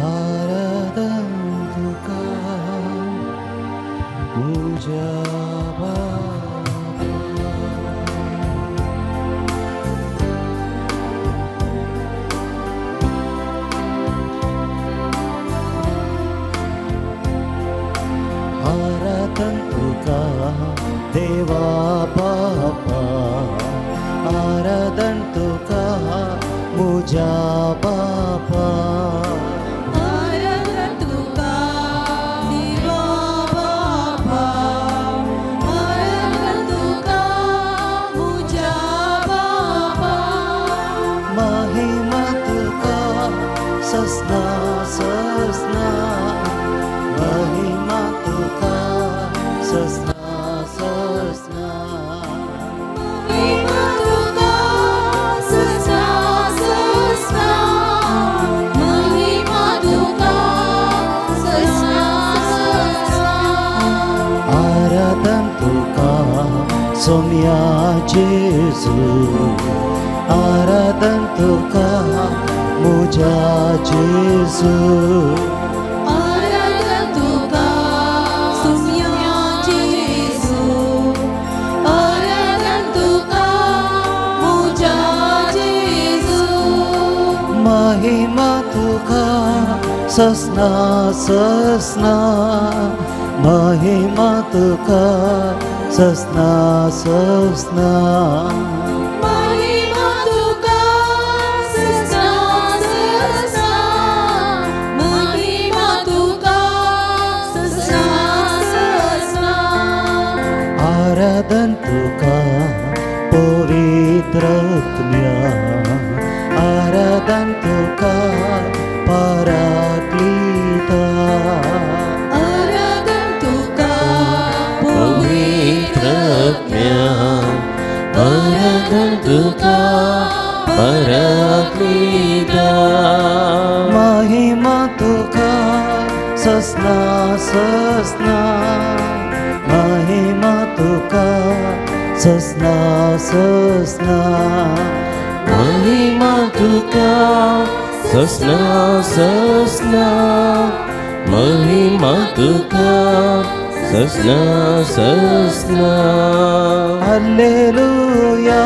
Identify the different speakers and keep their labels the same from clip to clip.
Speaker 1: आराधन्तुका पूजा आराधन्तुका देवा बापा आराधन्तुका मुझा बापा
Speaker 2: आराधन्तुका देवा बापा आराधन्तुका मुझा बापा
Speaker 1: महिमा तुका सस्ना सस्ना महिमा तुका सस्ना सस्ना
Speaker 2: महिमा तुका सस्ना सस्ना महिमा तुका सस्ना सस्ना
Speaker 1: आराधन्तुका सौम्या जेसु आराधन्तुका मुझा जेसु
Speaker 2: आराधन्तुका सौम्या जेसु आराधन्तुका मुझा जेसु
Speaker 1: महिमा तुका सस्ना सस्ना महिमा तुका सस्ना सस्ना
Speaker 2: महिमा तुका सस्ना सस्ना महिमा तुका सस्ना सस्ना
Speaker 1: आराधन्तुका पवित्रत्म्या आराधन्तुका पराक्लीता
Speaker 2: आराधन्तुका
Speaker 3: पवित्रत्म्या आराधन्तुका पराक्लीता
Speaker 1: महिमा तुका सस्ना सस्ना महिमा तुका सस्ना सस्ना
Speaker 3: महिमा तुका सस्ना सस्ना महिमा तुका सस्ना सस्ना
Speaker 1: Alleluia,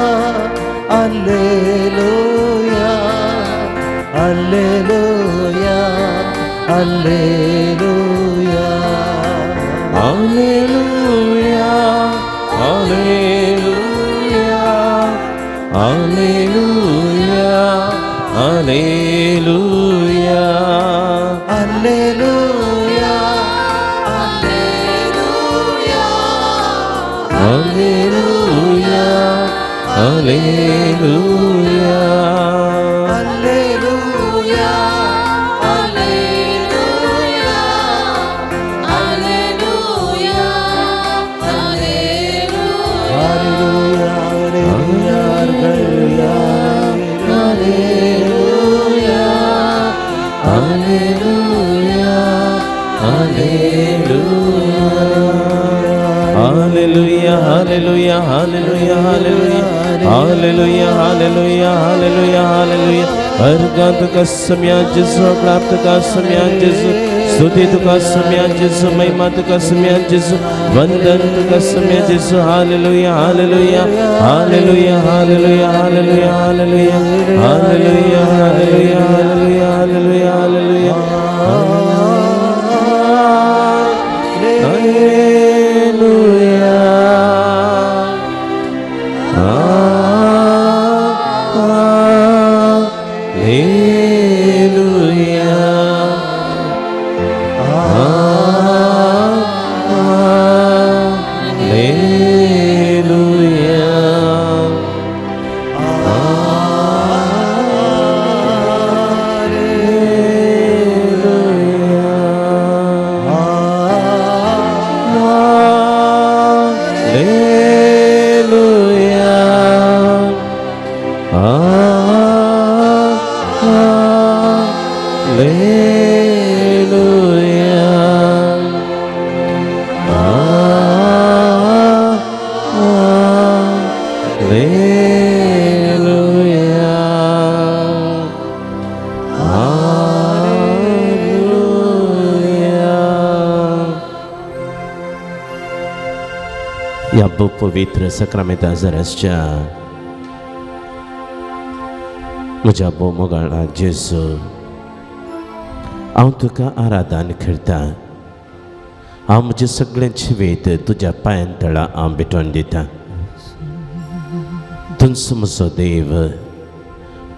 Speaker 1: Alleluia, Alleluia, Alleluia.
Speaker 3: Alleluia, Alleluia, Alleluia, Alleluia.
Speaker 1: Alleluia,
Speaker 3: Alleluia, Alleluia.
Speaker 1: Alleluia, Alleluia,
Speaker 3: Alleluia, Alleluia, Alleluia, Alleluia, Alleluia, Alleluia, Alleluia, Alleluia. अर्घात का समय जिस प्राप्त का समय जिस स्तुति का समय जिस महिमा का समय जिस वंदन का समय जिस hallelujah hallelujah hallelujah hallelujah hallelujah hallelujah hallelujah hallelujah hallelujah hallelujah hallelujah या पवित्र सक्रामेंता जरसच्या म्हज्या बोव मोगाळा जेजू, हांव तुका आराधन करता. हांव म्हजें सगळें जिवीत तुज्या पांयां तळा हांव भेटोवन दिता. तुजो म्हजो देव,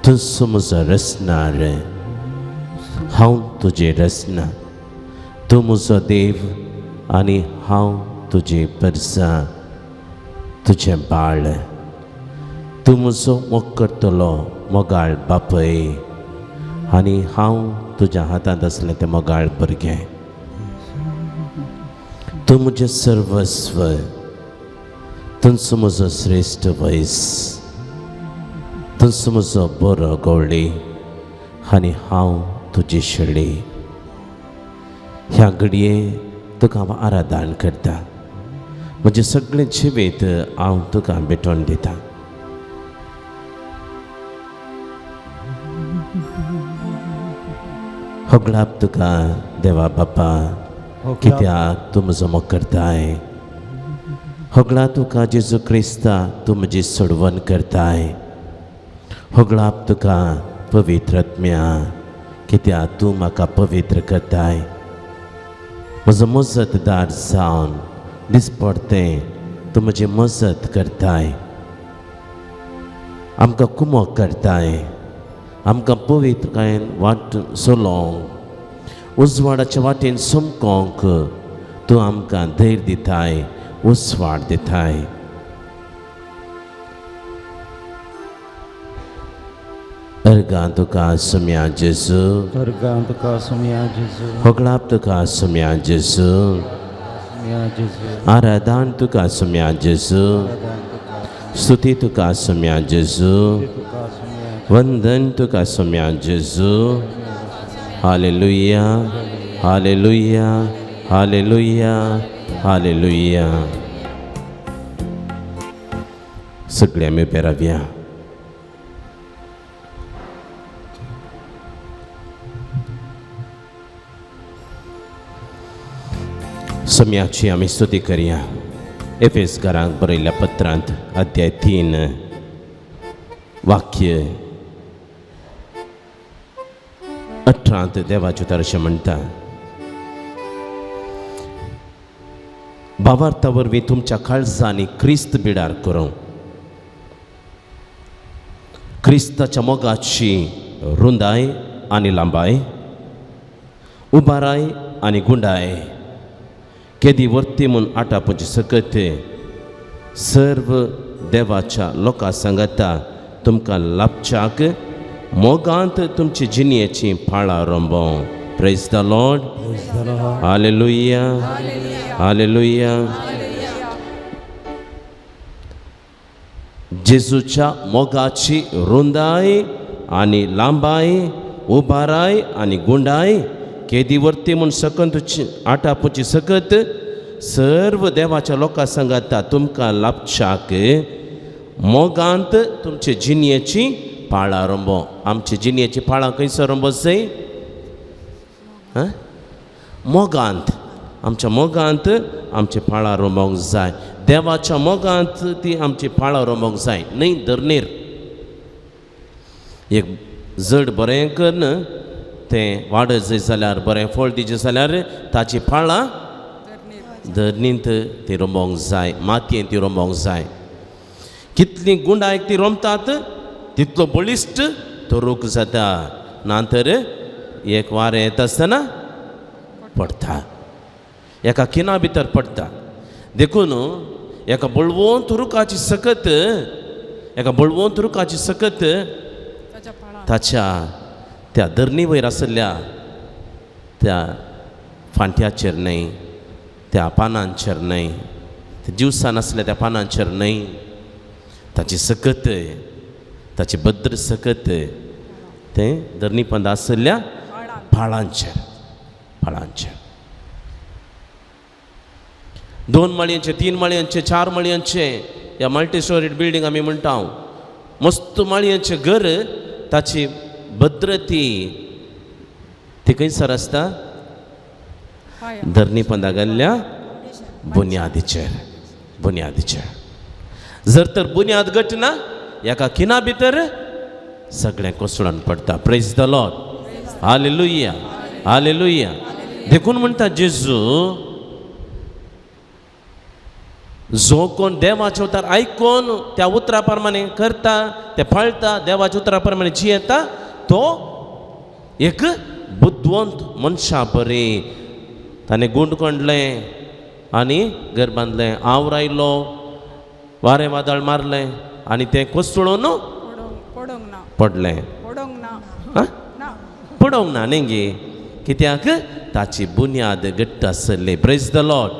Speaker 3: तुजो म्हजो रचणार. हांव तुजें रचना. तूं म्हजो देव आनी हांव तुजी परसां, तुजें बाळ. तूं म्हजो मोग करतलो मोगाळ बापय, आनी हांव तुज्या हातांत आसलें तें मोगाळ भुरगें. तूं म्हजें सर्वस्व, तुजो म्हजो श्रेश्ठ वैस, तुजो म्हजो बरो गवळी, आनी हांव तुजी शेळी. ह्या घडये तुका हांव आराधन करता. म्हजें सगळें जिवीत हांव तुका भेटोवन दिता. होगळाप तुका देवा बापा, कित्याक तूं म्हजो मोग करताय. होगळा तुका जेजू क्रिस्ता, तूं म्हजी सोडवण करताय. होगळाप तुका पवित्र आत्म्या, कित्याक तूं म्हाका पवित्र करताय. म्हजो मजतदार जावन दिसपडटें तूं म्हजी मजत करताय. आमकां कुमोग करताय. आमकां पवित्रकायेन वाट चलोवंक, उजवाडाच्या वाटेन समकोंक तूं आमकां धैर्य दिताय, उजवाड दिताय. अर्गां तुका सुम्या जेजू,
Speaker 1: अर्गां तुका सुम्या जेजू,
Speaker 3: होगळाप तुका सुम्या जेजू,
Speaker 1: सुम्या जेजू,
Speaker 3: आराधन तुका सुम्या जेजू, स्तुती तुका सुम्या जेजू,
Speaker 1: तुका सुम्या
Speaker 3: वंदन तुका सुम्या जेजू. Hallelujah, hallelujah, hallelujah, hallelujah. सगळे आमी उबे रावया. सम्याची आमी स्तुती करया. एफेसकारांक बरयल्ल्या पत्रांत अध्याय 3 वाक्य 18 देवाचे उतर अशें म्हणटा. भावार्था वरवीं तुमच्या काळजांनी क्रिस्त बिडार करूं. क्रिस्ताच्या मोगाची रुंदाय आनी लांबाय, उबाराय आनी गुंडाय, केदी वर्ती म्हूण आटापाची सकत सर्व देवाच्या लोकां सांगता तुमकां लाभच्याक मोगांत तुमची जिणेची फाळां रंबोवं. Praise the lord. Hallelujah, hallelujah. जेजूच्या मोगाची रुंदाय आनी लांबाय, उबाराय आनी गुंडाय, केदी वर्ती म्हूण सकत आटापाची सकत सर्व देवाच्या लोकां सांगता तुमकां लाभच्याक मोगांत तुमचे जिणेची फाळां रंबो. आमची जिणेची फाळां खंयसर रंबोवंक जाय? मोगांत. आमच्या मोगांत आमची फाळां रंबोवंक जाय. देवाच्या मोगांत ती आमची फाळां रंबोवंक जाय, न्हय धरणेर. एक जड बरें करन तें वाडत जाय जाल्यार, बरें फळ दिजें जाल्यार ताची फाळां धरणींत ती रंबोवंक जाय, मातयेंत ती रंबोवंक जाय. कितली गुंडायक ती रोमतात तितलो बळिश्ट तो रूख जाता. नांतर एक वारें येता आसतना पडटा, एका किना भितर पडटा. देखून एका बळवंत रुखाची सकत, एका बळवंत रुखाची सकत ताच्या त्या धरणी वयर आसल्या त्या फांट्याचेर न्हय, त्या पानांचेर न्हय, त्या जिवसान आसल्या त्या पानांचेर न्हय, ताची सकत, ताची भद्र सकत तें धरणीपंद आसल्या फाळांचेर, फाळांचेर. 2 माळयांचे, 3 माळयांचे, 4 माळयांचे ह्या मल्टी स्टोरीड बिल्डींग आमी म्हणटा. मस्त माळयांचें घर, ताची भद्रती ती खंयसर आसता? धरणीपंदा घाल्ल्या बुन्यादीचेर. बुन्यादीचेर जर तर बुन्याद घट ना एका खिना भितर सगळें कोसळून पडटा. Praise the lord. Hallelujah hallelujah. देखून म्हणटा जेजू जो कोण देवाचे उतर आयकून त्या उतरा प्रमाणे करता ते फळता देवाच्या उतरा प्रमाणे जियेता तो एक बुद्धवंत मनशा बरे. ताणें गुंड कोंडलें आनी घर बांदलें, आवरायलो, वारें वादळ मारलें आनी तें कोसळून पडलें. पडोंक ना न्ही गे, कित्याक ताची बुन्याद घट्ट आसली. Praise the lord.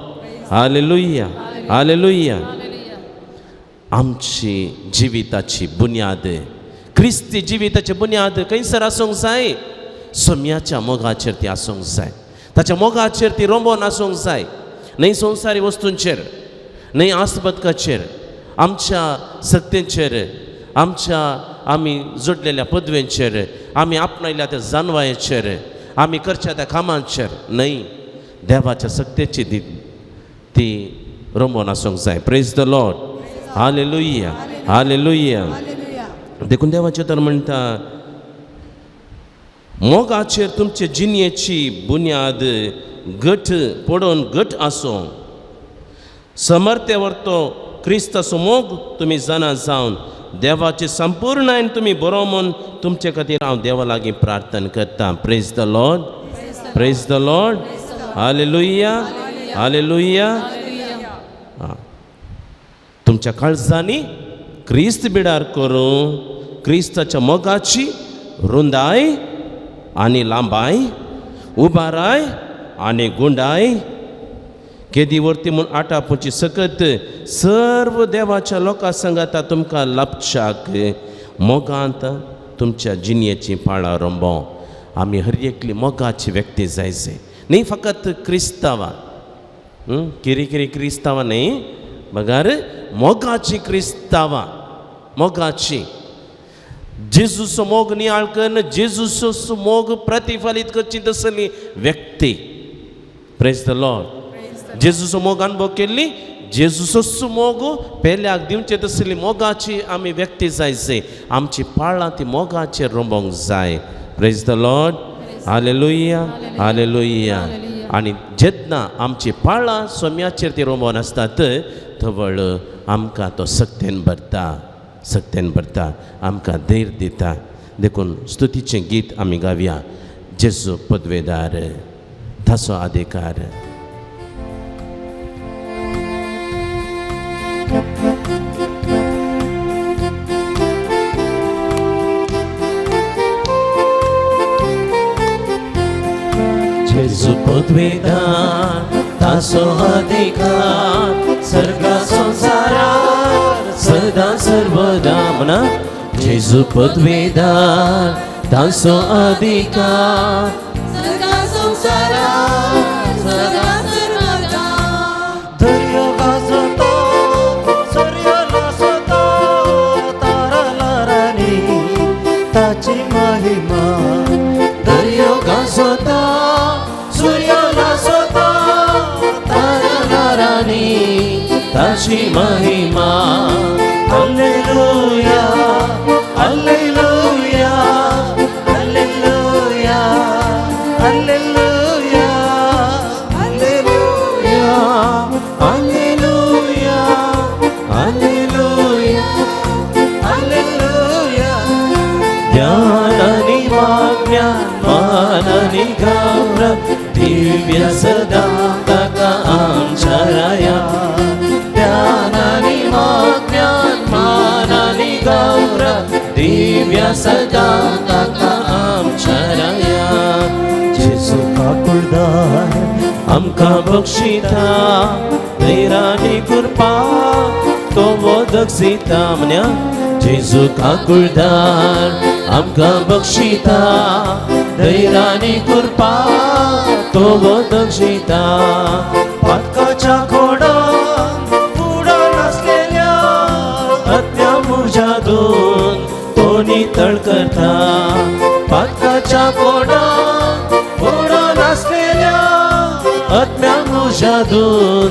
Speaker 3: Hallelujah hallelujah. आमची जिविताची बुन्याद क्रिस्ती जिविताची बुन्याद खंयसर आसूंक जाय. सोम्याच्या मोगाचेर ती आसूंक जाय. ताच्या मोगाचेर ती रोंबोन आसूंक जाय. न्हय संवसारी वस्तूंचेर, न्हय आस्तबदकाचेर, आमच्या सक्तींचेर, आमच्या आमी जोडलेल्या पदवेंचेर, आमी आपणायल्या त्या जानवायेचेर, आमी करच्या त्या कामांचेर न्हय. देवाच्या सक्तेची ती रोंबोन आसूंक जाय. Praise the lord. Hallelujah hallelujah. देखून देवाचे तर म्हणटा मोगाचेर तुमचे जिणेची बुन्याद घट पडोवन घट आसूं. समर्थ्यवर तो क्रिस्ताचो मोग तुमी जाणा जावन देवाचे संपूर्णायन तुमी बरो म्हूण तुमचे खातीर हांव देवा लागीं प्रार्थना करता. Praise the Lord. Praise the lord. Hallelujah hallelujah. तुमच्या काळजांनी क्रिस्त बिडार करूं क्रिस्ताच्या मोगाची रुंदाय आनी लांबाय, उबाराय आनी गुंडाय, केदी वर्ती म्हूण आटापूची सकत सर्व देवाच्या लोकां सांगाता तुमकां लाभच्याक मोगांत तुमच्या जिणेची पाळा रोंबो. आमी हर एकली मोगाची व्यक्ती जायचे, न्ही फकत क्रिस्तांवां, किरी क्रिस्तांवां न्ही, बगार मोगाची क्रिस्तांवां, मोगाची जेजूचो मोग नियाळ करून जेजूचो मोग प्रतिफलीत करची तसली व्यक्ती. Praise the Lord. जेजूचो मोग अनुभव केल्ली, जेजूचो मोग पेल्याक दिवचे तसली मोगाची आमी व्यक्ती जायचे. आमची पाळां ती मोगाचेर रोंबोंक जाय. Praise the lord. Hallelujah hallelujah. आनी जेन्ना आमची पाळां सोम्याचेर ती रोंबोन आसतात थवळ आमकां तो सक्तेन भरता, सक्तेन भरता, आमकां धैर्य दिता. देखून स्तुतीचें गीत आमी गावया. जेजू पदवेदार, ताचो अधिकार. जेजू पदवेदार, ताचो अधिकार सर्गा संसारार सदा सर्वदा. म्हणा जेजू पदवेदार, ताचो अधिकार
Speaker 2: सर्गा संसारात सदा सर्वदा.
Speaker 4: दर्यो गाजतो, सूर्य लासतो, तारा लारांनी ताची महिमा.
Speaker 3: दर्यो गाजतो, सूर्य लासतो, तारा लारांनी ताची महिमा.
Speaker 4: Hallelujah hallelujah hallelujah hallelujah hallelujah
Speaker 3: hallelujah hallelujah
Speaker 4: hallelujah.
Speaker 3: ज्ञानानी वाज्ञान मानानी गौरव दिव्य सदा ताका आमच्या राया. ज्ञानानी वाज्ञान मानानी गौरव दिव्य सदा ताका आमच्या राया.
Speaker 4: जेजू काकुळदार
Speaker 3: आमकां बक्षिता धैर्यानी कृपा तो वोदक सीता. म्हण्या जेजू काकुळदार आमकां बक्षिता धैर्यानी कृपा तो वोदक सीता.
Speaker 4: पातकाच्या खोडांत बुडान आसलेल्या
Speaker 3: आत्म्या मुजादून तो नितळ करता. पातकाच्या कोडांत बुडान आसलेल्या आत्म्या मुजादून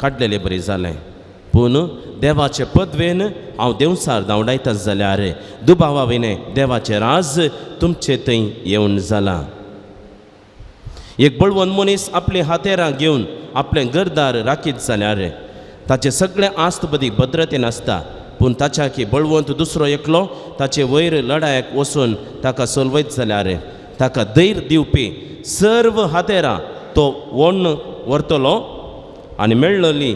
Speaker 3: काडलेलें बरें जालें पूण देवाचे पदवेन हांव देंवसार धांवडायता जाल्यार दुबावाविने देवाचें राज तुमचे थंय येवन जालां. एक बळवंत मनीस आपली हातेरां घेवन आपलें घरदार राखीत जाल्यार ताचें सगळें आस्त बदी भद्रतेन आसता पूण ताच्या की बळवंत दुसरो एकलो ताचे वयर लढायक वचून ताका चलवयत जाल्यार ताका धैर्य दिवपी सर्व हातेरां तो व्हरतलो आनी मेळ्ळली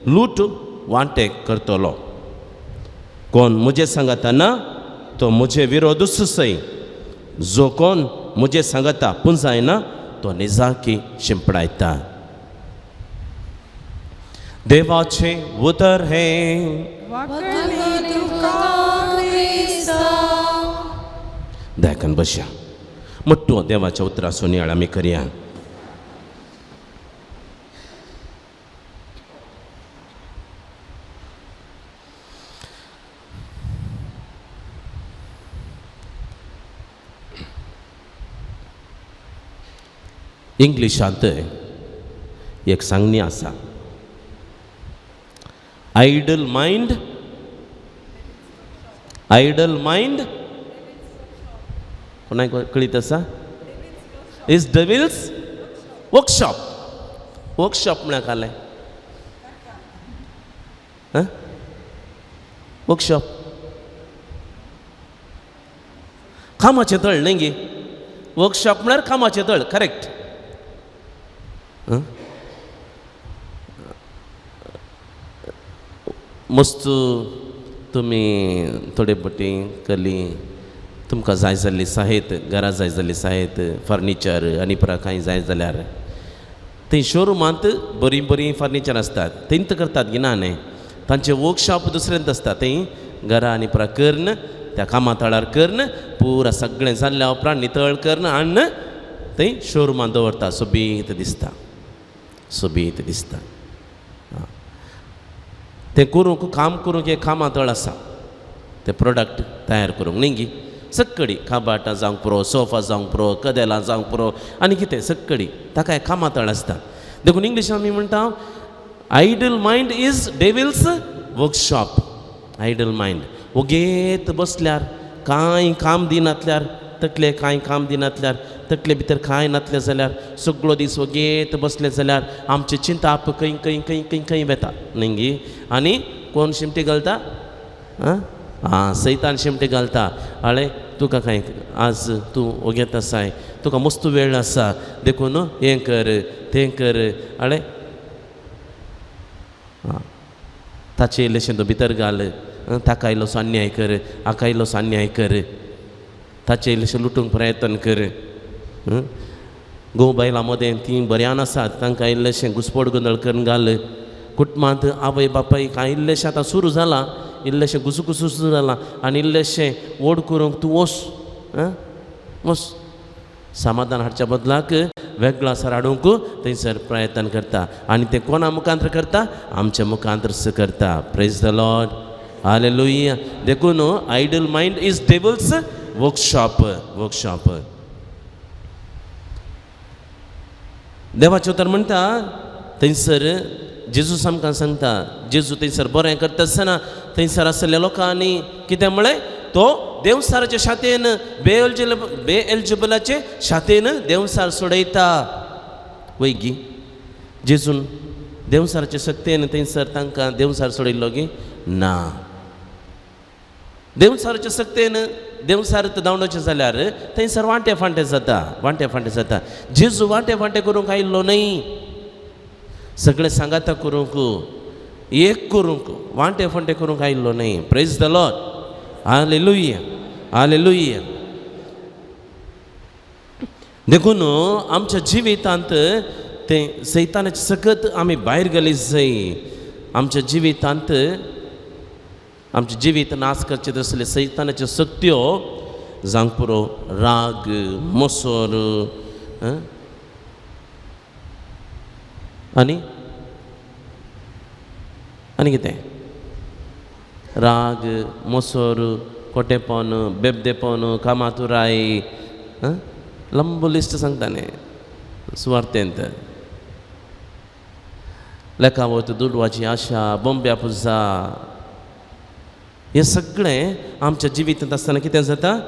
Speaker 3: लूट वांटे करतलो. कोण म्हजे सांगता ना तो म्हजे विरोधूच सै. जो कोण म्हजे सांगता पूण जायना तो निजाकी शिंपडायता. देवाचे उतर हे दायकन बसया मोठ्ठो देवाच्या उतरा सुनियाळ आमी करया. इंग्लिशांत एक सांगणी आसा आयडल माइंड कोणाक कळीत आसा इज डेविल्स वर्कशॉप. वर्कशॉप म्हळ्यार काले वर्कशॉप कामाचें तळ न्ही गे. वर्कशॉप म्हळ्यार कामाचें तळ करेक्ट. मस्त तुमी थोडे पटी कली तुमकां जाय जाल्ली साहित्य घरा जाय जाल्ली साहित्य फर्निचर आनी परत कांय जाय जाल्यार थंय शोरुमांत बरी बरी फर्निचर आसतात थंयत करतात गी ना न्ही. तांचे वर्कशॉप दुसऱ्यांत आसता थंय घरा आनी परत कर्ण त्या कामा तळार कर्ण पुरा सगळें जाल्ल्या उपरांत नितळ कर्ण हाडून थंय शोरुमांत दवरता. सोबीत दिसता सोबीत दिसता. तें करूंक काम करूंक एक कामा तळ आसा ते प्रोडक्ट तयार करूंक न्ही गी. सक्कडी खाबाटां जावंक पुरो सोफा जावंक पुरो कदेलां जावंक पुरो आनी कितें सक्कडी ताका एक कामा तळ आसता. देखून इंग्लिशान आमी म्हणटा idle mind is devil's workshop. Idle mind ओगेत बसल्यार कांय काम दिनातल्यार तकले कांय काम दिनातल्यार तकले भितर कांय नातले जाल्यार सगळो दीस ओगेत बसले जाल्यार आमची चिंता आप खंय खंय खंय खंय खंय वेता न्ही गी. आनी कोण शिमटे घालता सैतान शिमटे घालता. आळे तुका कांय आज तूं ओगेत आसाय तुका मस्त वेळ आसा देखून हें कर तें कर. आळे ताचे इल्लेशें तो भितर घाल ताका इल्लोसो अन्याय कर हाका इल्लोसो अन्याय कर ताचे इल्लेशें लुटूंक प्रयत्न कर. घोव बायलां मदें तीं बऱ्यान आसात तांकां इल्लेशें घुसपड गोंदळ करून घाल. कुटुंबांत आवय बापाय कांय इल्लेशें आतां सुरू जालां इल्लेशें गुसगुसू सुरू जालां आनी इल्लेशें वोड करूंक तूं वच समाधान हाडच्या बदलाक वेगळासर हाडूंक थंयसर प्रयत्न करता आनी तें कोणा मुखांतर करता आमच्या मुखांतर करता. Praise the lord hallelujah. देखून idle mind is devil's workshop. Workshop देवाचें उतर म्हणटा थंयसर जेजूस आमकां सांगता जेजू थंयसर बरें करता आसतना थंयसर आसलेल्या लोकांनी कितें म्हळें तो देंवसाराच्या शातेन बेएल्जेबलाचे शातेन देंवसार सोडयता. वय गी जेजून देंवसाराचे शक्तेन थंयसर तांकां देंवसार सोडयल्लो गी ना. देंवसाराच्या सक्तेन देंवसार धांवडोवचें जाल्यार थंयसर वांटे फांटे जाता. जेजू वांटे फांटे करूंक आयिल्लो न्ही. सगळें सांगाता करूंक एक करूंक वांटे फांटे करूंक आयिल्लो न्ही. Praise the lord hallelujah hallelujah. देखून आमच्या जिवितांत तें सैतानाचे सकत आमी भायर गेली जाय. आमच्या जिवितांत आमचे जिवीत नाश करचे तसले सैतानाच्यो शक्त्यो जावंक पुरो राग मोसोर आनी कितें राग मोसोर कोटेपण बेबदेपण कामातुराय लंब लिस्ट सांगता न्ही सुवार्थेंत. लेखावत दुडवाची आशा बोंब्या पुजा हे सगळें आमच्या जिवितांत आसतना कितें जाता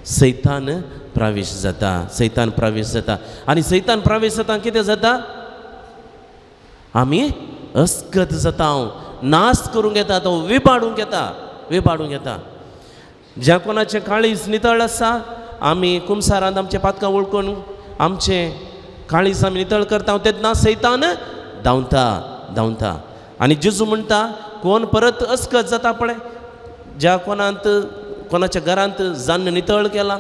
Speaker 3: सैतान प्रवेश जाता सैतान प्रवेश जाता आनी सैतान प्रवेश जाता कितें जाता आमी अस्कत जाता नाश करूंक येता तो विबाडूंक येता ज्या कोणाचें काळीज नितळ आसा आमी कुमसारांत आमचे पातकां वळखून आमचे काळीज आमी नितळ करता तेन्ना सैतान धांवता आनी जेजू म्हणटा कोण परत अस्कत जाता पळय ज्या कोणाच्या घरांत जान्न नितळ केला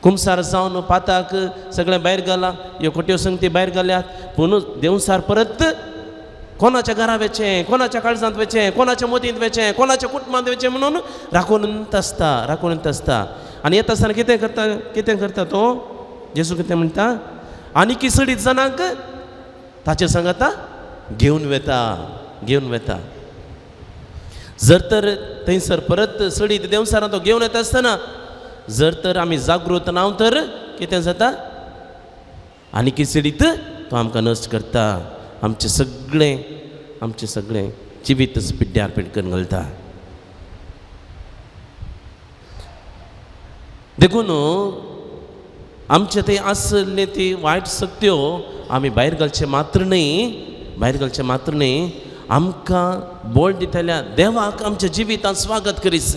Speaker 3: कुमसार जावन पाताक सगळें भायर घाला ह्यो कोट्यो संगती भायर घाल्यात पूण देवसार परत कोणाच्या घरा वेचें कोणाच्या काळजांत वेचें कोणाच्या मोतींत वेचें कोणाच्या कुटुंबांत वेचें म्हणून राखून आसता आनी येता आसतना कितें करता तो जेजू कितें म्हणटा आनी किसडीत जाणांक ताचे सांगाता घेवन वेता जर तर थंयसर परत सडीत देवसारां तो घेवन येता आसतना जर तर आमी जागृत ना तर कितें जाता आनी किसडीत तो आमकां नश्ट करता आमचे सगळें जिवीत पिड्ड्यार पीड करून घालता देखून आमचे ते आसले ती वायट शक्त्यो आमी भायर घालचे मात्र न्ही आमकां बोल दितल्या देवाक आमच्या जिवितांत स्वागत करीत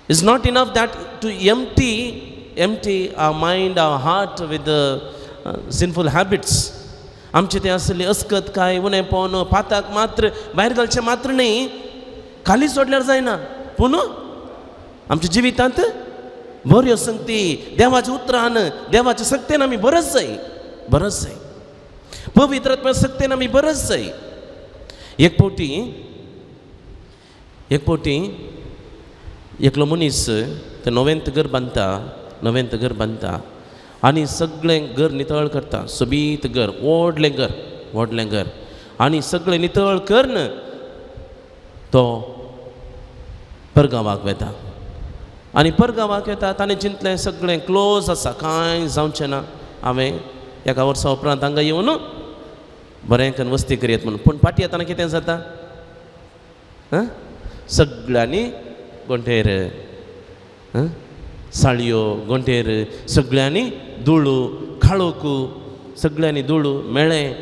Speaker 3: it's not enough that to empty our mind our heart with sinful habits आमचे ते असले अस्कत काय उणेपण पाताक मात्र भायर घालचे मात्र न्ही खाली सोडल्यार जायना पूण आमच्या जिवितांत बऱ्यो संगती देवाच्या उतरान देवाच्या सक्तेन आमी बरच जाय पवित्र आत्म्या सक्तेन आमी बरच जाय एक फावटी एकलो मनीस ते नवेंत घर बांदता आनी सगळें घर नितळ करता सोबीत घर व्हडलें घर आनी सगळें नितळ करून तो परगांवाक वेता आनी परगांवाक येता ताणें चिंतलें सगळें क्लोज आसा कांय जावचें ना हांवें एका वर्सा उपरांत हांगा येवन बरें करून वस्ती करयत म्हणून पूण फाटीं येताना कितें जाता सगळ्यांनी गोंठेर साळयो गोंठेर सगळ्यांनी दुळू खाळोकू सगळ्यांनी दुळू मेळ्ळें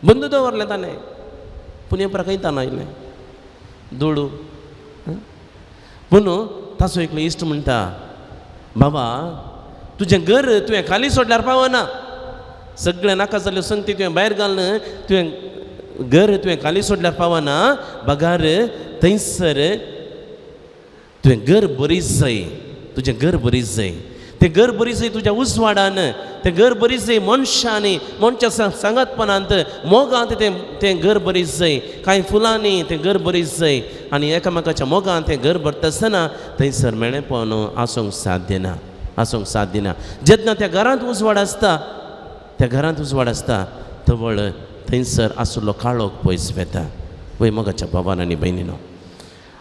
Speaker 3: बंद दवरलें ताणें पूण येवपाक येताना आयलें दुळू पूण ताचो एकलो इश्ट म्हणटा बाबा तुजें घर तुवें खाली सोडल्यार पावना सगळें नाका जाल्यो संगती तुवें भायर घालन तुवें घर तुवें खाली सोडल्यार पावना बगार थंयसर तुवें घर बरीच जाय तुजें घर बरीच जाय तें घर बरीच जाय तुज्या उजवाडान तें घर बरीच जाय मनशांनी मनच्या सांगतपणांत मोगांत तें घर बरीच जाय कांय फुलांनी तें घर बरीच जाय आनी एकामेकाच्या मोगांत तें घर भरता आसतना थंयसर मेळ्ळेपण आसूंक साध्य ना जेन्ना त्या घरांत उजवाड आसता तवळ थंयसर आसलो काळोख पयस वेता वय मोगाच्या भावान आनी भयणीनो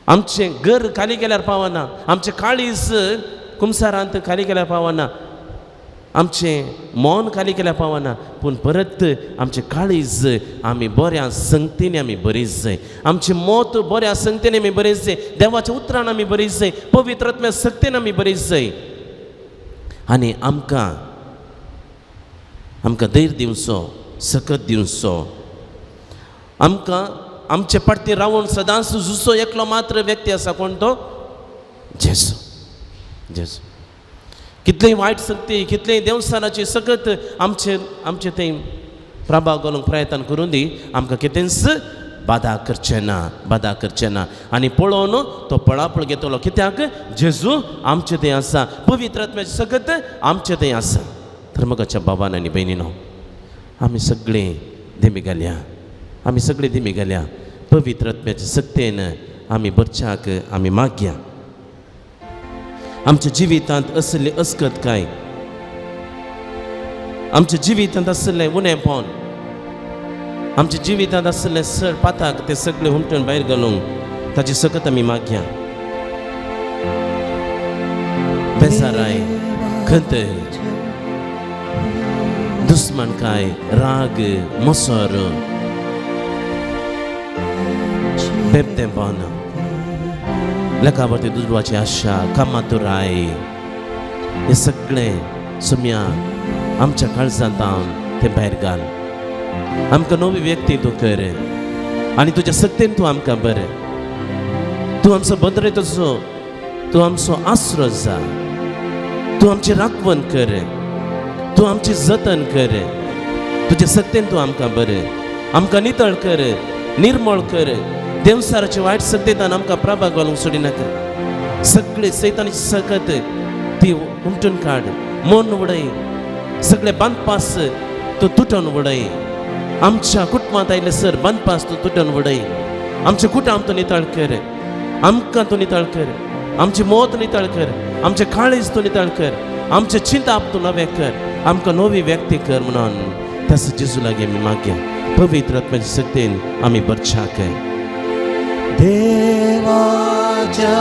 Speaker 3: आमचें घर खाली केल्यार पावना आमचें काळीज कुमसारांत खाली केल्यार पावना आमचें मन खाली केल्यार पावना पूण परत आमचें काळीज आमी बऱ्या संगतींनी आमी बरीच जाय आमचें मोत बऱ्या संगतींनी आमी बरीच जाय देवाच्या उतरान आमी बरीच जाय पवित्र आत्म्या सक्तीन आमी बरीच जाय आनी आमकां धैर्य दिवचो सकत दिवचो आमकां आमचे पडती रावून सदांच झुजो एकलो मात्र व्यक्ती आसा कोण तो जेजू कितलेंय वायट सक्ती कितलेंय देवस्थानाची सकत आमचे थंय प्रभाव घालूंक प्रयत्न करून दी आमकां कितेंच बाधा करचे ना आनी पळोवन तो पळापळ घेतलो कित्याक जेजू आमचे थंय आसा पवित्र आत्म्याची सकत आमचे थंय आसा तर मोगाच्या बाबान आनी भयणीनो आमी सगळीं धेमी घाल्या पवित्र आत्म्याच्या सक्तेन आमी बरच्याक आमी मागया आमच्या जिवितांत असले अस्कत काय आमच्या जिवितांत असलें उणेपण आमच्या जिवितांत असलें सड पाताक ते सगळे हुमटून भायर घालूंक ताची सकत आमी मागया बेजाराय खंत दुस्मनकाय राग मोसोर बेबदेपण लेखावरती दुडवाची आशा कामातुराय हे सगळे सुम्या आमच्या काळजांत ते भायर घाल आमकां नवी व्यक्ती तूं कर आनी तुज्या सक्तीन तूं आमकां बरें तूं आमचो बदरेचो तूं आमचो आसरो जा तूं आमची राखण कर तूं आमची जतन कर तुजे सक्तीन तूं आमकां बरें आमकां नितळ कर निर्मळ कर देवसाराचे वायट सक्तींतल्यान आमकां प्रभाग घालूंक सोडिनाका सगळे सैतानाची सकत ती उमटून काड मन उडय सगळे बांदपास तूं तुटोवन उडय आमच्या कुटुंबांत आयले सर बांदपास तूं तुटोवन उडय आमचे कुटुंब तूं नितळ कर आमकां तूं नितळ कर आमची मोत नितळ कर आमचे काळीज तूं नितळ कर आमचे चिंताप तूं नवें कर आमकां नवी व्यक्ती कर म्हणून तस जेजू लागीं आमी मागया पवित्र आत्म्याचे सक्तीन आमी बरछाक
Speaker 4: देवाच्या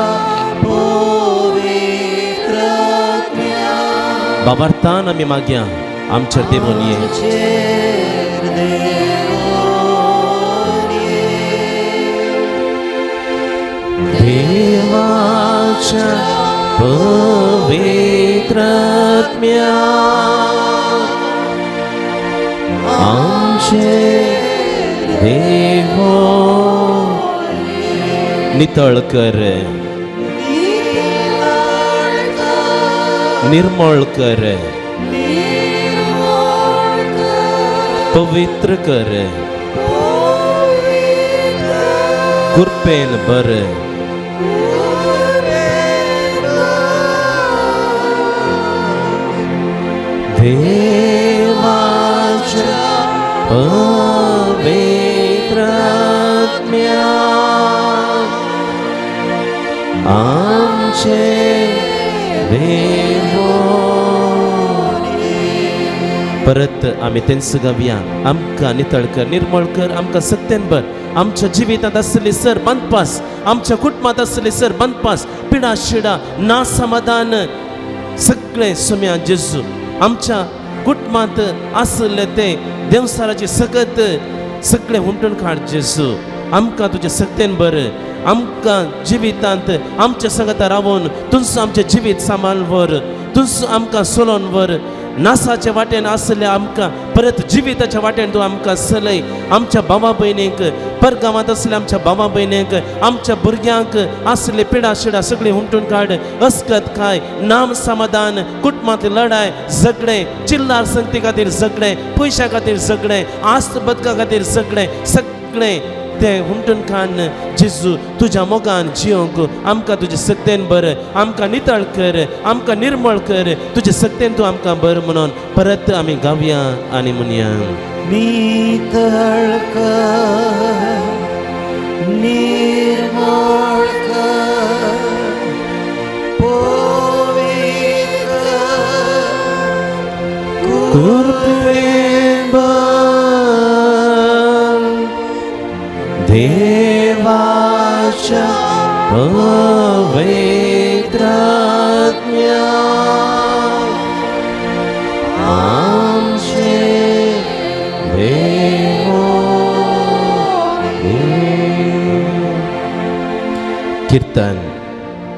Speaker 3: बाबार्थान आमी मागया आमच्या देवून ये देवाच्या पवित्र आत्म्या आमचे देव नितळ कर निर्मळ कर पवित्र कर कृपेन बर देवाच्या पवित्र आत्म्या आमचे देव परत आम्ही तेंच गावया आमकां नितळ कर निर्मळ कर आमकां सत्यान बर आमच्या जिवितांत आसली सर बंदपास आमच्या कुटुंबांत आसली सर बंदपास पिडा शिडा ना समाधान सगळे सुम्या जेजू आमच्या कुटुंबांत आसले ते देवसाराची सकत सगळे हुमटून काड जेजू आमकां तुज्या सक्तेन बर आमकां जिवितांत आमच्या संगता रावून तुमचो आमचें जिवीत सांबाळ वर तुमचो आमकां सोलोन वर नासाच्या वाटेन आसले आमकां परत जिविताच्या वाटेन तूं आमकां चलय आमच्या भावा भयणीक परगांवांत आसले आमच्या भावा भयणीक आमच्या भुरग्यांक आसले पिडा शिडा सगळी हुमटून काड अस्कत काय नाम समाधान कुटुंबांतली लढाय झगडे चिल्लार संगती खातीर झगडे पयशा खातीर झगडे आस्त बदका खातीर झगडे सगळे ते हुमटून कान जेजू तुज्या मोगान जियोंक आमकां तुजे सक्तेन बर आमकां नितळ कर आमकां निर्मळ कर तुजे सक्तेन तूं आमकां बर म्हणून परत आमी गावया आनी म्हणया
Speaker 4: नितळ कर निर्मळ कर पवित्र
Speaker 3: कृपेन देवाच्या पवित्र आत्म्या आमचे देव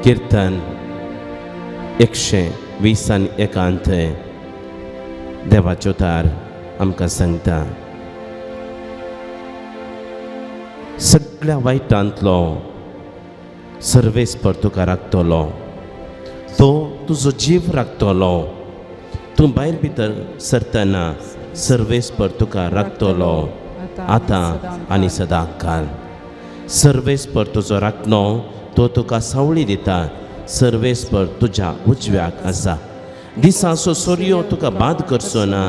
Speaker 3: कीर्तन 121 देवाचो तार आमकां सांगता सगळ्या वायटांतलो सर्वेस्पर तुका राखतलो तो तुजो जीव राखतलो तूं भायर भितर सरतना सर्वेस्पर तुका राखतलो आतां आनी सदां काल सर्वेस्पर तुजो राखणो तो तुका सावळी दिता सर्वेस्पर तुज्या उजव्याक आसा दिसाचो सोर्यो तुका बाद करचो ना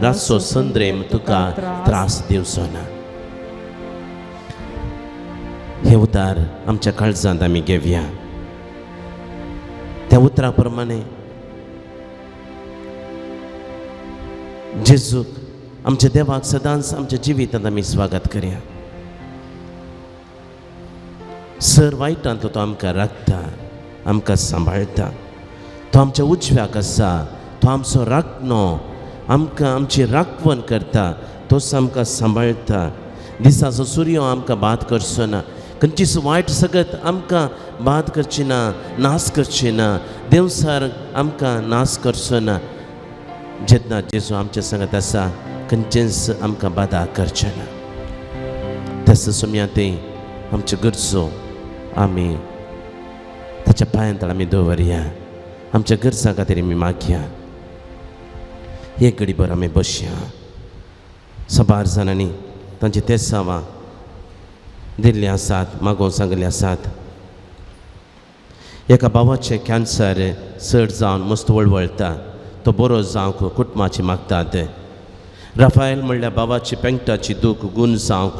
Speaker 3: रातचो संद्रेम तुका त्रास दिवचो ना हे उतार आमच्या काळजांत आमी घेवया त्या उतरा प्रमाणे जेजूक आमच्या देवाक सदांच आमच्या जिवितांत आमी स्वागत करया सर वायटांतलो तो आमकां राखता आमकां सांबाळता तो आमच्या उजव्याक आसा तो आमचो राखणो आमकां आमची राखण करता, तोच आमकां सांबाळटा. दिसाचो सूर्य आमकां बाद करचो ना, खंयचीच वायट सगत आमकां बाद करची ना, नाश करची ना, देवसार आमकां नाश करचो ना. जेन्ना जेजू आमच्या सांगत आसा खंयचेंच आमकां बाधा करचें ना. त्याच सुमयां ते आमच्यो गरजो आमी ताच्या पांयांत आमी दवरया. आमच्या गरजां खातीर आमी मागया. एक घडीभर आमी बसया. सबार जाणांनी तांची तेसावां दिल्लीं आसात, मागोवंक सांगलें आसात. एका भावाचें कॅन्सर चड जावन मस्त वळवळटा. तो बरो जावंक कुटुंबाची मागतात. राफायल म्हणल्यार भावाची पेंगटाची दूख गूण जावंक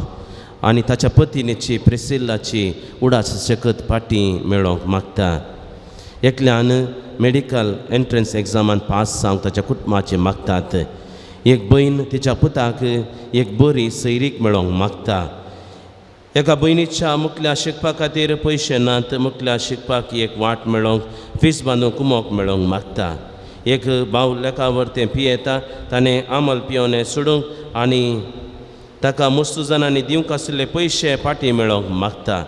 Speaker 3: आनी ताच्या पत्नीची प्रिसिल्लाची उडास शकत फाटी मेळोवंक मागता. एकल्यान मेडिकल एंट्रन्स एग्जामान पास जावंक ताच्या कुटुंबाची मागतात. एक भयण तिच्या पुताक एक बरी सैरीक मेळोवंक मागता. एका भयणीच्या मुखल्या शिकपा खातीर पयशे नात. मुखल्या शिकपाक एक वाट मेळोवंक फीस बांदूंक कुमोक मेळोवंक मागता. एक भाव लेखावर तें पियेता. ताणें आमल पियोवनें सोडूंक आनी ताका मस्तू जाणांनी दिवंक आशिल्ले पयशे फाटीं मेळोवंक मागता.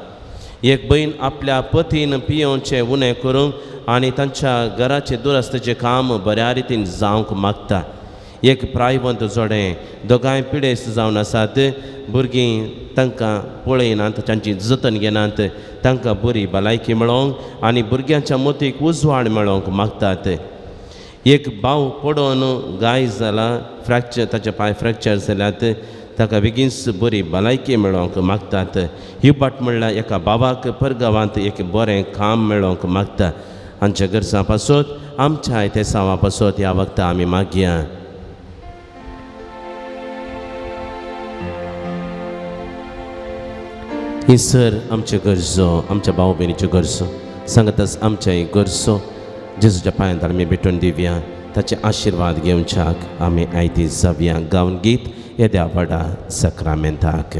Speaker 3: एक भयण आपल्या पतीन पियोवचें उणें करूंक आनी तांच्या घराचें दुरस्तेचें काम बऱ्या रितीन जावंक मागता. एक प्रायवंत जोडें दोगांय पिडेस्त जावन आसात. भुरगीं तांकां पळयनात, तांची जतन घेनात. तांकां बरी भलायकी मेळोवंक आनी भुरग्यांच्या मोतीक उजवाड मेळोवंक मागतात. एक भाव पडोवन गाय जाला, फ्रॅक्चर ताचे पांय फ्रॅक्चर जाल्यात. ताका बेगीनच बरी भलायकी मेळोवंक मागतात. हिबाट म्हणल्यार एका भावाक परगांवांत एक बरें काम मेळोवंक मागता. आमच्या गरजां पासत आमच्या आयतेसांवा पासत ह्या वखदां आमी मागया. ही सर आमच्यो गरजो, आमच्या भाव भयणीच्यो गरजो सांगताच आमच्या गरजो जेजूच्या पांयांत आमी भेटून दिवया. ताचे आशिर्वाद घेवच्याक आमी आयती जावया. गावन गीत येद्या व्हडा सक्रामेंताक.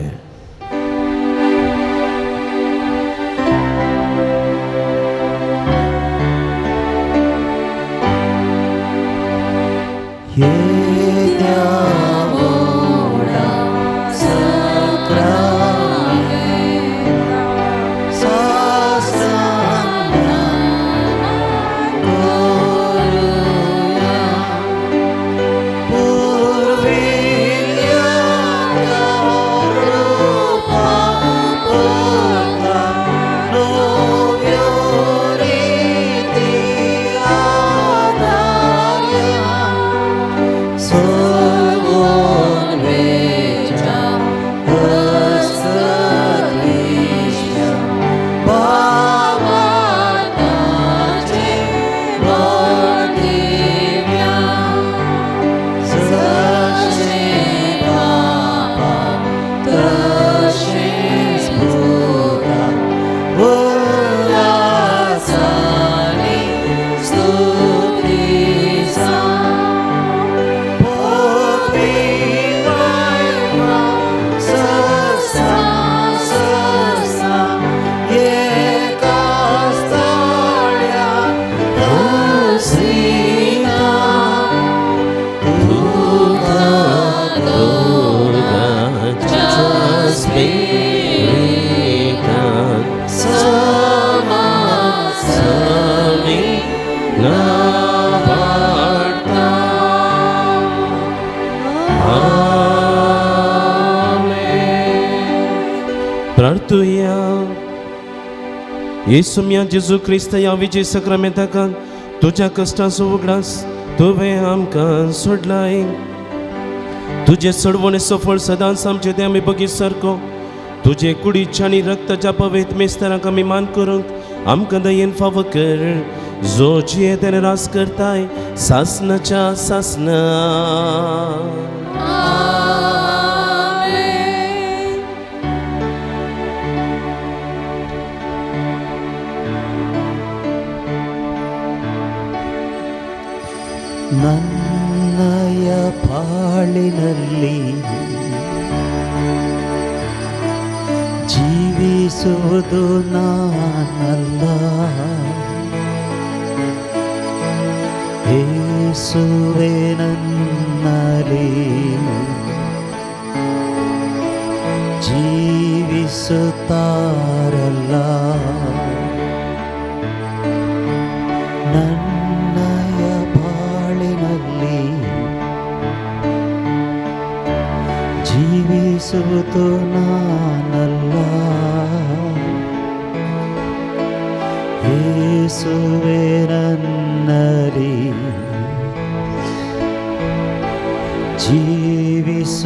Speaker 3: प्रार्थुया. येसू मिया जेजू क्रिस्त ह्या विजय सक्रामेंताकान तुज्या कश्टाचो उगडास तुवें आमकां सोडलाय. तुजे सोडवणेचो फळ सदांच आमचे ते आमी बगी सारको तुजे कुडीच्या आनी रक्ताच्या पवित्र मेस्ताराक आमी मान करूंक आमकां दयेन फावो कर. जो जिये तेने रास करताय सासनाच्या सासना.
Speaker 4: ನನ್ನಯ ಪಾಳಿನಲ್ಲಿ ಜೀವಿಸುವುದು ನಾನಲ್ಲ, ಯೇಸುವೇ ನನ್ನ ಜೀವಿಸುತ್ತಾರಲ್ಲ, ನನ್ನಯ ಬಾಳಿನಲ್ಲಿ ಜೀವಿಸುವುದು ನಾನಲ್ಲ, ಯೇಸುವೇ ನನ್ನಲ್ಲಿ ಜೀವಿಸುತ್ತಾರಲ್ಲ.